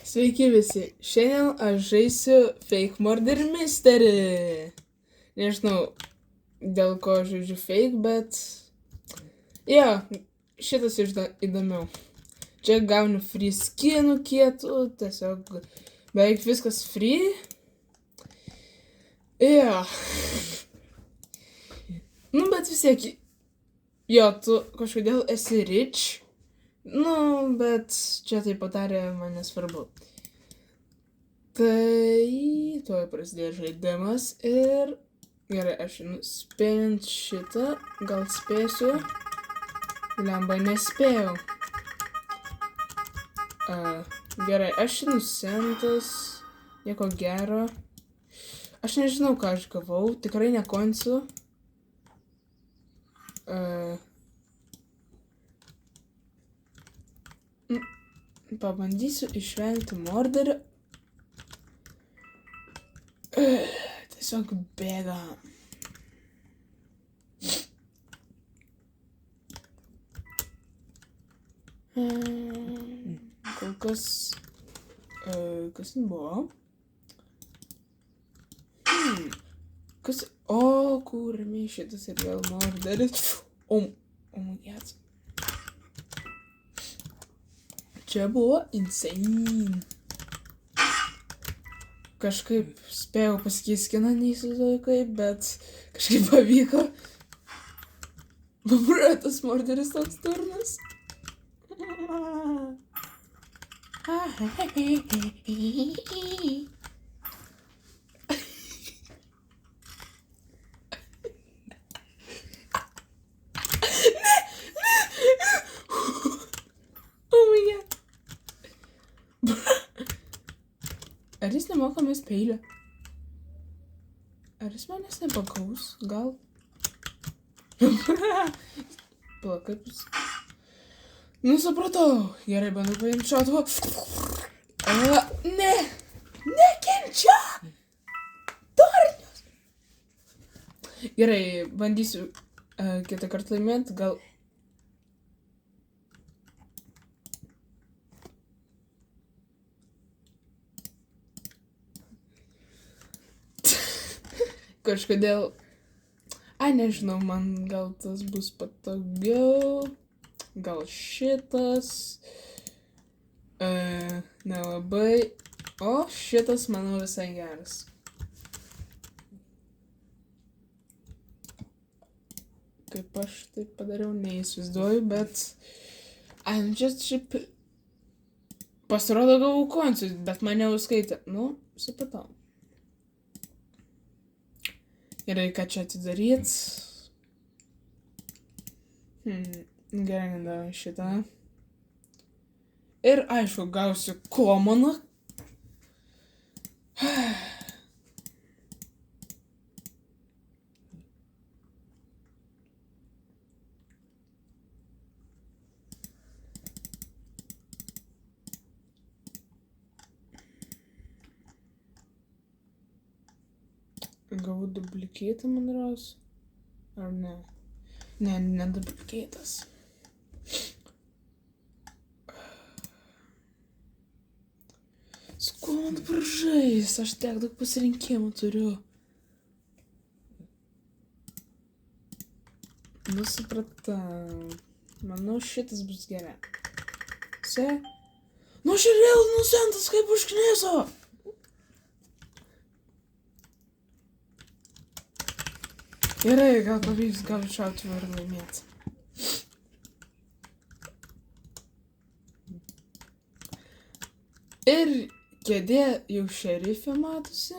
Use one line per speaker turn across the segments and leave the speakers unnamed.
Sveiki visi, šiandien aš žaisiu Fake Murder Mystery. Nežinau, dėl ko žaidžiu fake, bet... Jo, šitas įdomiau. Čia gauni free skinų kietų, tiesiog beveik viskas free. Jo. Bet vis tiek... Jo, tu kažkodėl esi rich. Bet čia tai padarė man nesvarbu. Tai tuoj prasidėjo žaidimas ir... Gerai, aš spėjant šitą, gal spėsiu. Lemba, nespėjau. Gerai, aš nusentas, nieko gero. Aš nežinau, ką aš gavau, tikrai nekonsiu. Pabandysiu išvengti morderio. Tiesiog bėgam. Kol kas... Kas buvo? Kas... O, kurmi šitas ir vėl morderis. Oh my god. Čia buvo insane. Kažkaip spėjau pasakyti skiną, neįsivaizduoju kaip, bet kažkaip pavyko. Babra, tas morderis toks durnas. Ar jis nemoka mest peilio? Ar jis manęs nepagaus? Gal? Pala, kaip jis... Supratau. Gerai, bandau paimti šautuvą. Ne! Nekenčia! Tornius! Gerai, bandysiu kitą kartą laimėti. Gal... Kažkodėl... nežinau, man gal tas bus patogiau. Gal šitas. Nelabai. O, šitas, manau, visai geras. Kaip aš tai padariau, neįsivaizduoju, bet... Čia šiaip... Pasirodo gavau koinsus, bet mane užskaitė. Supratau. Gerai, ką čia atidaryt. Gerai, nedavau šitą. Ir aišku, gausiu komoną. Gavau duplikėtą, man rodos. Ar ne? Ne duplikėtas. Su kuo man dabar žais? Aš tiek daug pasirinkimų turiu. Supratau. Manau, šitas bus gerai. Aš ir vėl nusentas kaip užkniso. Gerai, gal pavyks gauti šautuvą ir laimėti. Ir kėdė jau šerifė matosi.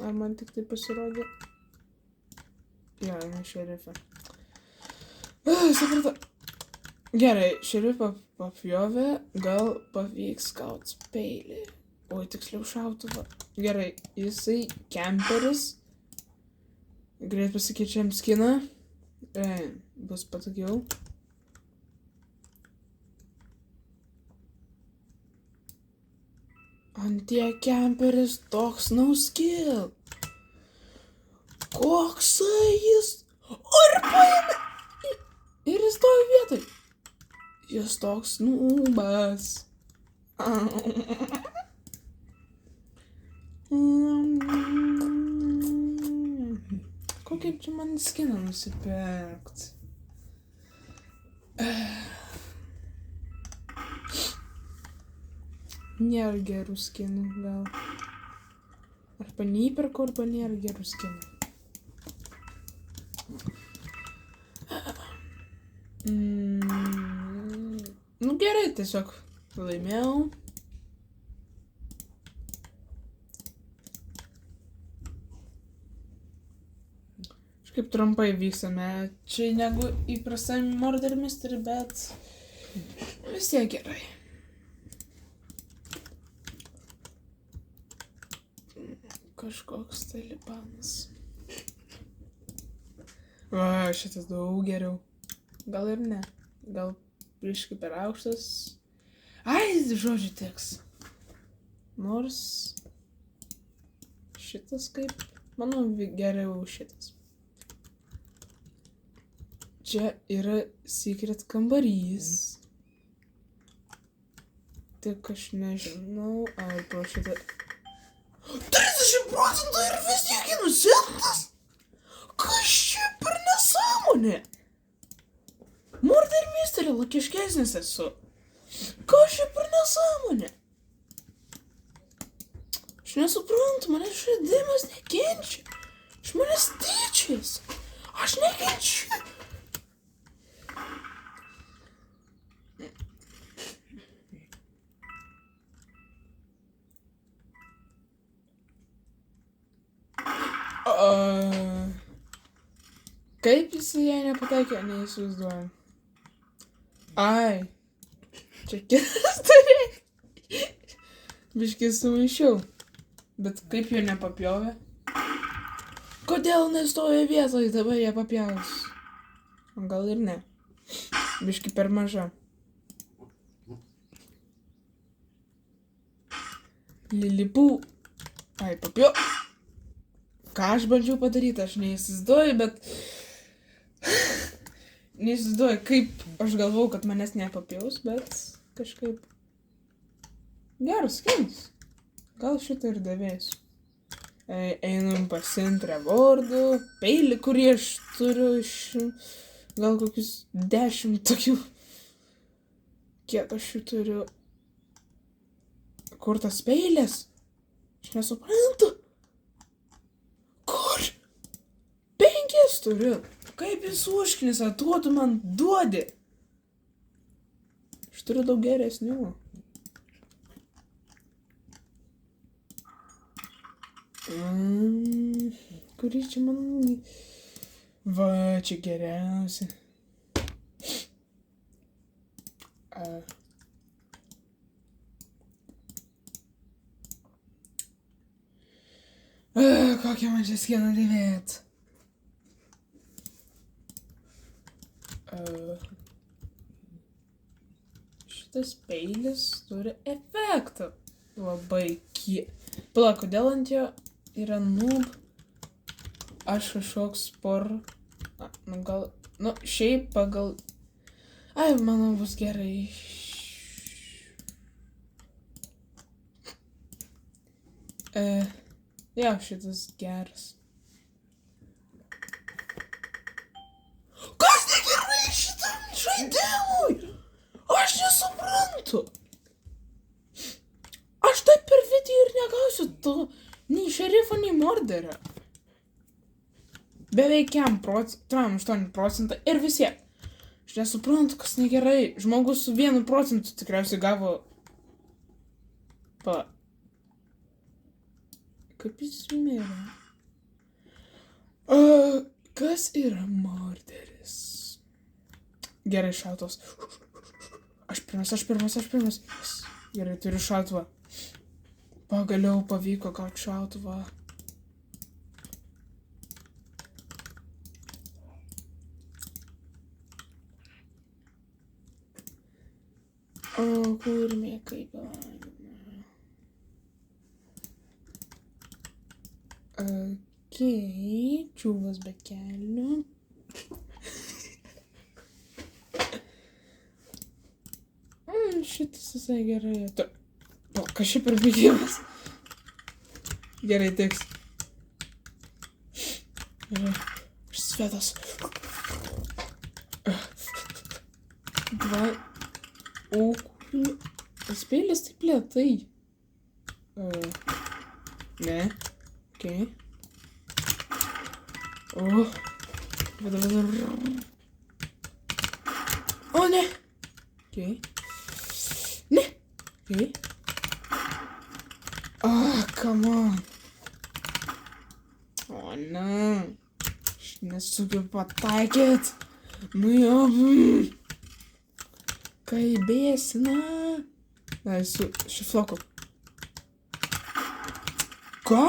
Ar man tik tai pasirodė? Jo, ne šerifė. Supratau. Gerai, šerifą papjovė, gal pavyks gauti peilį. Oi, tiksliau šautuvą. Gerai, jisai kemperis. Greit pasikeičiam skiną. Bus patogiau. Antie kemperis toks no skill. Koksai jis. Ir paėmė. Ir jis stovi vietoj. Jis toks nubas. Kokį čia man skiną nusipirkt? Nėra gerų skinų, gal. Arba neįperku, arba nėra gerų skinų. Nu gerai, tiesiog laimėjau. Kažkaip trumpai vykstame čia negu įprasta Murder Mystery, bet vis tiek gerai. Kažkoks talibanas. Va, šitas daug geriau. Gal ir ne. Gal biškį per aukštas. Ai, žodžiu tiks. Nors šitas kaip, manau, geriau šitas. Čia yra secret kambarys. Tik aš nežinau, ar pro šitą... 30% ir vis tiek nusilpnas? Kas čia per nesąmonė? Murder Mystery logiškesnis esu. Kas čia per nesąmonė? Aš nesuprantu, mane žaidimas nekenčia. Iš manęs tyčiasi. Aš nekenčiu. Kaip jis į ją nepataikė, neįsivaizduoju. Ai, čia kitas turėjo. Biškį sumaišiau. Bet kaip jo nepapjovė? Kodėl nestoja vietoj, dabar ją papjaus? Gal ir ne. Biškį per maža. Lilipų. Ai, papjov. Ką aš bandžiau padaryti, aš neįsivaizduoju, bet... Neįsivaizduoju, kaip aš galvau, kad manęs nepapjaus, bet kažkaip... Geras skinas. Gal šitą ir davėsiu. Einam pasiimt rewardų, peilį, kurį aš turiu iš... Gal kokius 10 tokių... Kiek aš jų turiu... Kur tas peilis? Aš nesuprantu. Kur? 5 turiu. Kaip jis užknisa, tu man duodi. Aš turiu daug geresnių. Kurį čia man... Va, čia geriausia. Kokią man čia skiną dėvėt? Šitas peilis turi efektą. Labai Pala, kodėl ant jo yra noob? Aš kažkoks nu gal... Nu, šiaip pagal... Ai, manau, bus gerai. Jo, šitas geras. Kas negerai šitam žaidimui? Aš nesuprantu. Aš taip per video ir negausiu to nei šerifo, nei morderio. Beveik 8% ir visie. Aš nesuprantu, kas negerai. Žmogus su 1% tikriausiai gavo... Pala. Kaip jis mirė? Kas yra morderis? Gerai, šautuvas. Aš pirmas. Gerai, turiu šautuvą. Pagaliau pavyko gauti šautuvą. O, kur mėkai galime? Okei, čiūvas be kelnių. Šitas visai gerai. O, kas čia per bėgimas? Gerai, tiks. Gerai, aš svetas. Dva. O, spėlės taip lėtai. Ne. Okei. O. O, ne. Okei. Ne. Okei. Come on. O, ne. Aš nesugebu pataikyt. Nu jo. Kaibėsina. Na, su šifloku. Ką?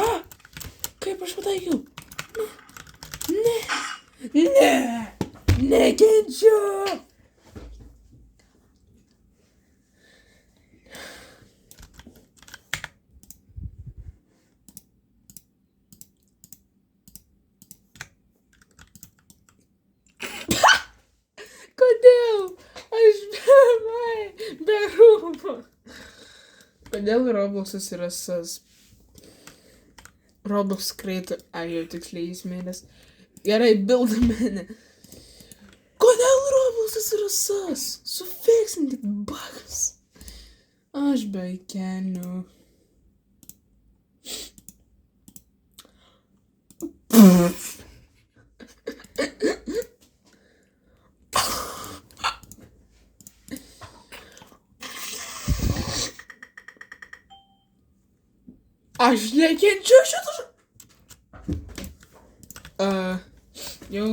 Kaip aš pataikiau? Ne. Ne. Nekenčiu. Kodėl? Aš be rūbo. Kodėl Robloxas yra sas? Roblox creator, jau tiksliai įsmėlės. Gerai, buildamene. Kodėl Robloxas yra sas? Sufiksinkit bugs. Aš beikeniu. Aš nekenčiu šito. Jau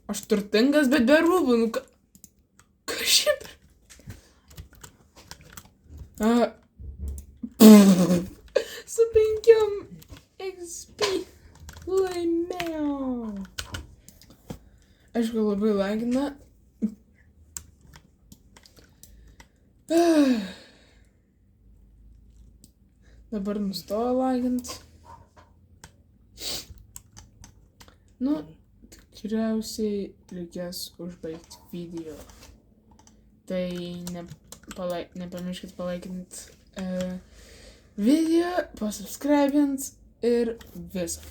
aš turtingas, bet be rūbų, nu ką šiaip? Su 5 XP laimėjau. Aišku, labai lagina. Dabar nustojo lagint. Nu, tikriausiai reikės užbaigti video. Tai nepamirškit palaikint video, pasubscribint ir visą.